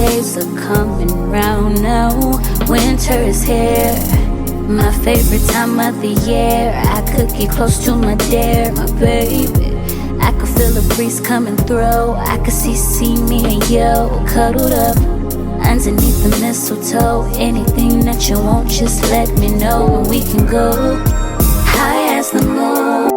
days are coming round now. Winter is here, my favorite time of the year. I could get close to my dear, my baby. I could feel a breeze coming through. I could see me and you cuddled up underneath the mistletoe. Anything that you want, just let me know, and we can go high as the moon.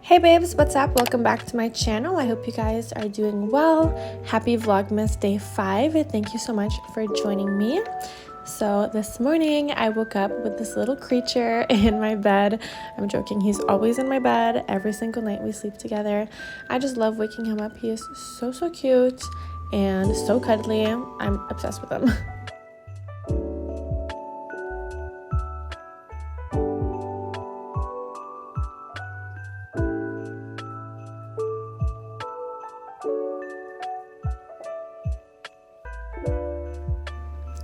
Hey babes, what's up? Welcome back to my channel. I hope you guys are doing well. Happy Vlogmas day 5. Thank you so much for joining me. So this morning I woke up with this little creature in my bed. I'm joking, he's always in my bed. Every single night we sleep together. I just love waking him up. He is so cute and so cuddly. I'm obsessed with him.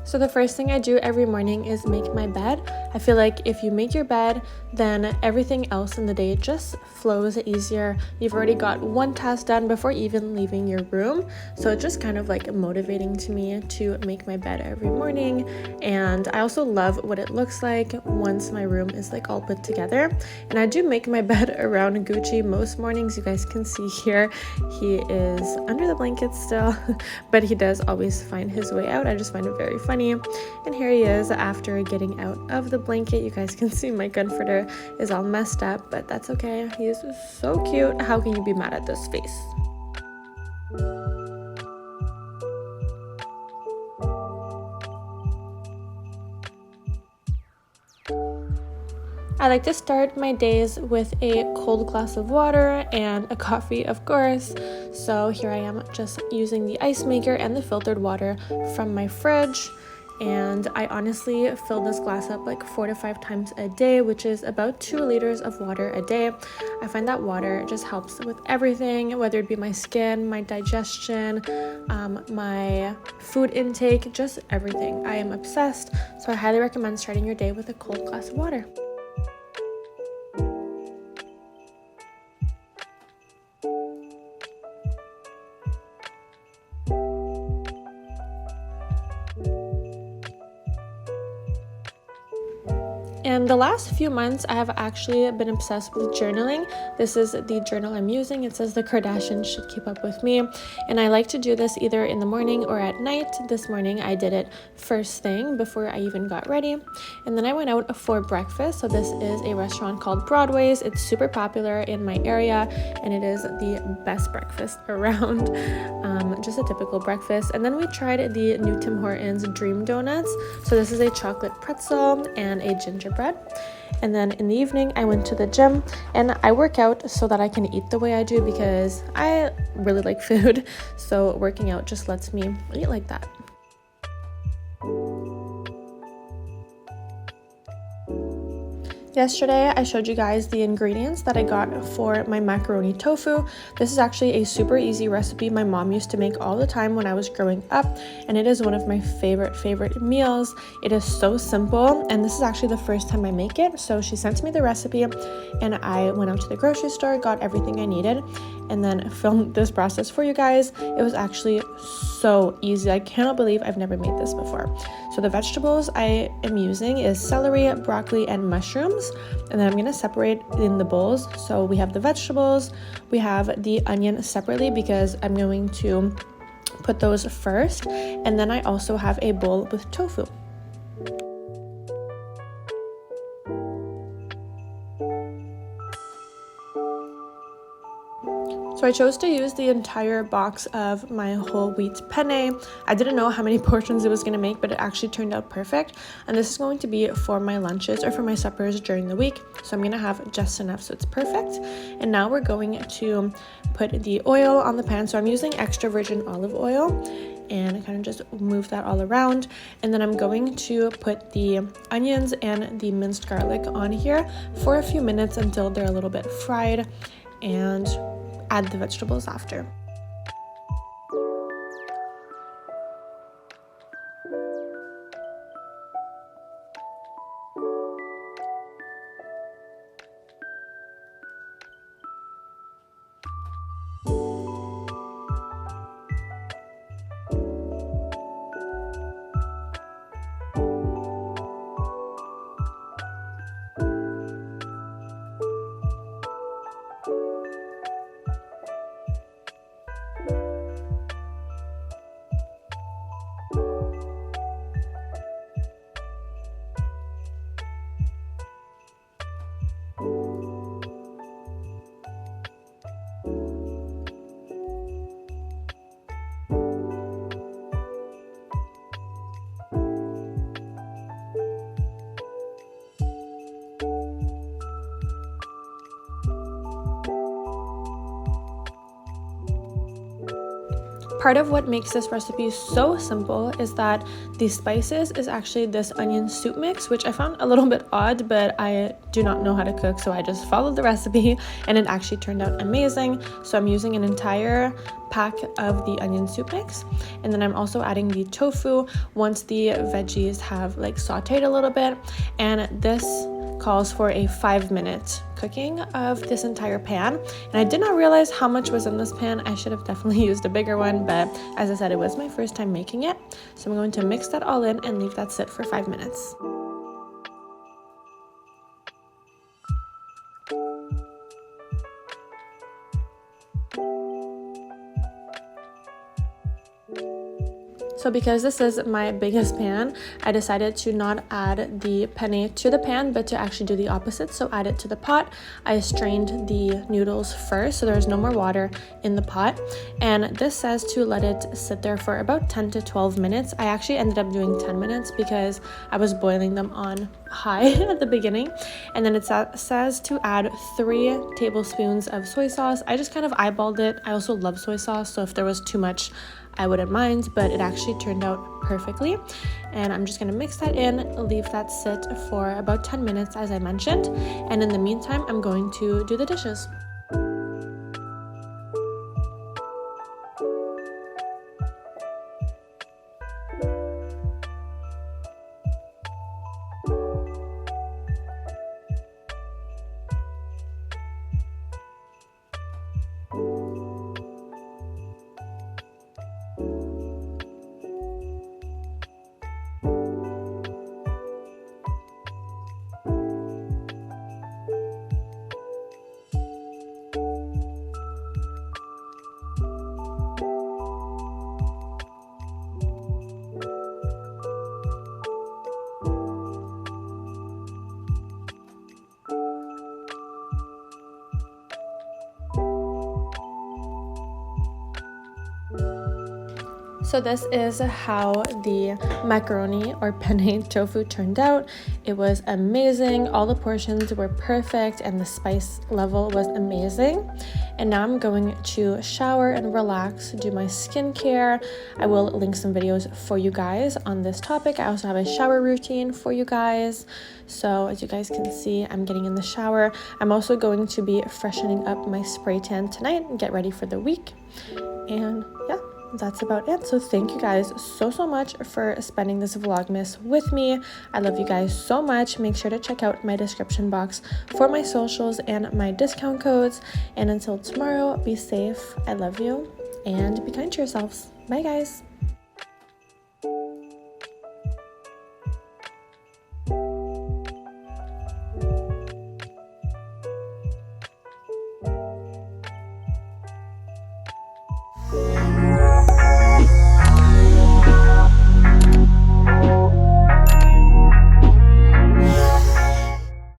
So the first thing I do every morning is make my bed. I feel like if you make your bed, then everything else in the day just flows easier. You've already got one task done before even leaving your room. So it's just kind of like motivating to me to make my bed every morning. And I also love what it looks like once my room is like all put together. And I do make my bed around Gucci most mornings. You guys can see here, he is under the blanket still, but he does always find his way out. I just find it very funny. And here he is after getting out of the blanket. You guys can see my comforter is all messed up, but that's okay. He is so cute. How can you be mad at this face? I like to start my days with a cold glass of water and a coffee, of course. So here I am just using the ice maker and the filtered water from my fridge. And I honestly fill this glass up like 4 to 5 times a day, which is about 2 liters of water a day. I find that water just helps with everything, whether it be my skin, my digestion, my food intake, just everything. I am obsessed, so I highly recommend starting your day with a cold glass of water. And the last few months, I have actually been obsessed with journaling. This is the journal I'm using. It says the Kardashians should keep up with me. And I like to do this either in the morning or at night. This morning, I did it first thing before I even got ready. And then I went out for breakfast. So this is a restaurant called Broadway's. It's super popular in my area, and it is the best breakfast around. Just a typical breakfast. And then we tried the new Tim Hortons Dream Donuts. So this is a chocolate pretzel and a gingerbread. And then in the evening I went to the gym, and I work out so that I can eat the way I do because I really like food. So working out just lets me eat like that. Yesterday, I showed you guys the ingredients that I got for my macaroni tofu. This is actually a super easy recipe my mom used to make all the time when I was growing up, and it is one of my favorite meals. It is so simple, and this is actually the first time I make it. So she sent me the recipe, and I went out to the grocery store, got everything I needed, and then filmed this process for you guys. It was actually so easy. I cannot believe I've never made this before. So the vegetables I am using is celery, broccoli, and mushrooms. And then I'm going to separate in the bowls. So we have the vegetables, we have the onion separately because I'm going to put those first. And then I also have a bowl with tofu. So I chose to use the entire box of my whole wheat penne. I didn't know how many portions it was going to make, but it actually turned out perfect. And this is going to be for my lunches or for my suppers during the week. So I'm going to have just enough, so it's perfect. And now we're going to put the oil on the pan. So I'm using extra virgin olive oil. and kind of just move that all around. And then I'm going to put the onions and the minced garlic on here for a few minutes until they're a little bit fried, and add the vegetables after. Part of what makes this recipe so simple is that the spices is actually this onion soup mix, which I found a little bit odd, but I do not know how to cook, so I just followed the recipe and it actually turned out amazing. So I'm using an entire pack of the onion soup mix, and then I'm also adding the tofu once the veggies have like sauteed a little bit, and this calls for a 5-minute cooking of this entire pan. And I did not realize how much was in this pan. I should have definitely used a bigger one, but as I said, it was my first time making it. So I'm going to mix that all in and leave that sit for 5 minutes. So because this is my biggest pan, I decided to not add the penne to the pan, but to actually do the opposite. So add it to the pot. I strained the noodles first, so there's no more water in the pot. And this says to let it sit there for about 10 to 12 minutes. I actually ended up doing 10 minutes because I was boiling them on high at the beginning. And then it says to add 3 tablespoons of soy sauce. I just kind of eyeballed it. I also love soy sauce, so if there was too much, I wouldn't mind, but it actually turned out perfectly. And I'm just gonna mix that in, leave that sit for about 10 minutes as I mentioned, and in the meantime I'm going to do the dishes. So this is how the macaroni or penne tofu turned out. It was amazing. All the portions were perfect and the spice level was amazing. And now I'm going to shower and relax, do my skincare. I will link some videos for you guys on this topic. I also have a shower routine for you guys. So as you guys can see, I'm getting in the shower. I'm also going to be freshening up my spray tan tonight and get ready for the week. And yeah, that's about it. So thank you guys so much for spending this vlogmas with me. I love you guys so much. Make sure to check out my description box for my socials and my discount codes. And until tomorrow, be safe. I love you and be kind to yourselves. Bye guys.